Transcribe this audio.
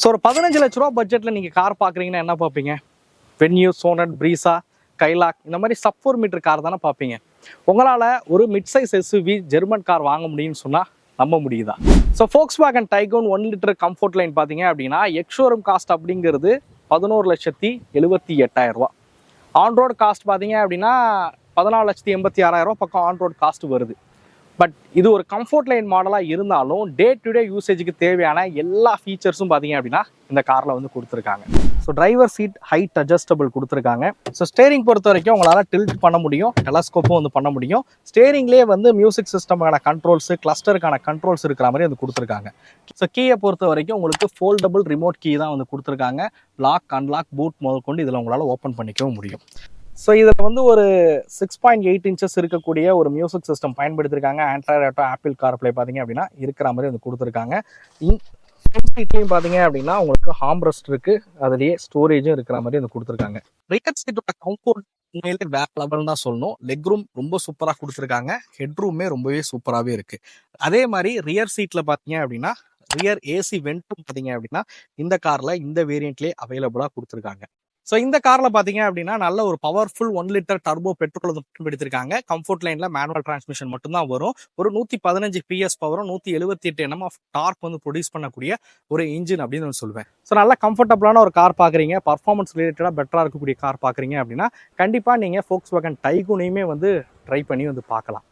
So ஒரு 15 லட்ச ரூபா பட்ஜெட்டில் நீங்கள் கார் பார்க்குறீங்கன்னா என்ன பார்ப்பீங்க? வென்யூ, சோனட், ப்ரீஸா, கைலாக் இந்த மாதிரி சப் 4 மீட்டர் கார் தானே பார்ப்பீங்க. உங்களால் ஒரு mid size SUV German car வாங்க முடியும்னு சொன்னால் நம்ப முடியுதா? So Volkswagen Tiguan 1 litre comfort line பார்த்தீங்க அப்படின்னா எக்ஷோரூம் காஸ்ட் அப்படிங்கிறது 11,78,000 ரூபா. ஆன்ரோட் காஸ்ட் பார்த்தீங்க அப்படின்னா 14,86,000 ரூபா பக்கம் ஆன்ரோட் காஸ்ட் வருது. பட் இது ஒரு கம்ஃபோர்ட் லைன் மாடலாக இருந்தாலும் டே டு டே யூசேஜுக்கு தேவையான எல்லா ஃபீச்சர்ஸும் பார்த்தீங்க அப்படின்னா இந்த காரில் வந்து கொடுத்துருக்காங்க. So driver seat height adjustable கொடுத்துருக்காங்க. ஸோ ஸ்டேரிங் பொறுத்த வரைக்கும் உங்களால் டில்ட் பண்ண முடியும், டெலஸ்கோப்பும் வந்து பண்ண முடியும். ஸ்டேரிங்லேயே வந்து மியூசிக் சிஸ்டமான கண்ட்ரோல்ஸு, கிளஸ்டருக்கான கண்ட்ரோல்ஸ் இருக்கிற மாதிரி வந்து கொடுத்துருக்காங்க. ஸோ கீயை பொறுத்த வரைக்கும் உங்களுக்கு ஃபோல்டபுள் ரிமோட் கீ தான் வந்து கொடுத்துருக்காங்க. லாக், அன்லாக், பூட் முதல் கொண்டு இதில் உங்களால் ஓப்பன் பண்ணிக்கவும் முடியும். ஸோ இதில் வந்து ஒரு 6.8 இன்ச்சஸ் இருக்கக்கூடிய ஒரு மியூசிக் சிஸ்டம் பயன்படுத்தியிருக்காங்க. ஆண்ட்ராய்டு ஆட்டோ, ஆப்பிள் கார்ப்ளே பார்த்தீங்க அப்படின்னா இருக்கிற மாதிரி வந்து கொடுத்துருக்காங்க. சீட்லையும் பார்த்தீங்க அப்படின்னா உங்களுக்கு ஹார்ம்ரெஸ்ட் இருக்குது, அதுலேயே ஸ்டோரேஜும் இருக்கிற மாதிரி வந்து கொடுத்துருக்காங்க. ரியர் சீட்டோட கம்ஃபோர்ட் உண்மையிலே வேற லெவல் தான் சொல்லணும். லெக் ரூம் ரொம்ப சூப்பராக கொடுத்துருக்காங்க. ஹெட் ரூமே ரொம்பவே சூப்பராகவே இருக்குது. அதே மாதிரி ரியர் சீட்டில் பார்த்தீங்க அப்படின்னா ரியர் ஏசி வென்ட்டும் பார்த்தீங்க அப்படின்னா இந்த காரில் இந்த வேரியண்ட்லேயே அவைலபிளாக கொடுத்துருக்காங்க. ஸோ இந்த காரில் பார்த்தீங்க அப்படின்னா நல்ல ஒரு பவர்ஃபுல் 1 லிட்டர் டர்போ பெட்ரோல் வந்து பயன்படுத்தியிருக்காங்க. கம்ஃபோர்ட் லைனில் மேனுவல் டிரான்ஸ்மிஷன் மட்டும்தான் வரும். ஒரு 115 PS பவரும் 178 Nm ஆஃப் டார்க் வந்து ப்ரொடியூஸ் பண்ணக்கூடிய ஒரு இன்ஜின் அப்படின்னு நான் சொல்லுவேன். ஸோ நல்ல கம்ஃபர்டபுளான ஒரு கார் பார்க்குறீங்க, பர்ஃபார்மன்ஸ் ரிலேட்டடாக பெட்டராக இருக்கக்கூடிய கார் பார்க்குறீங்க அப்படின்னா கண்டிப்பாக நீங்கள் Volkswagen Tiguan வந்து ட்ரை பண்ணி வந்து பார்க்கலாம்.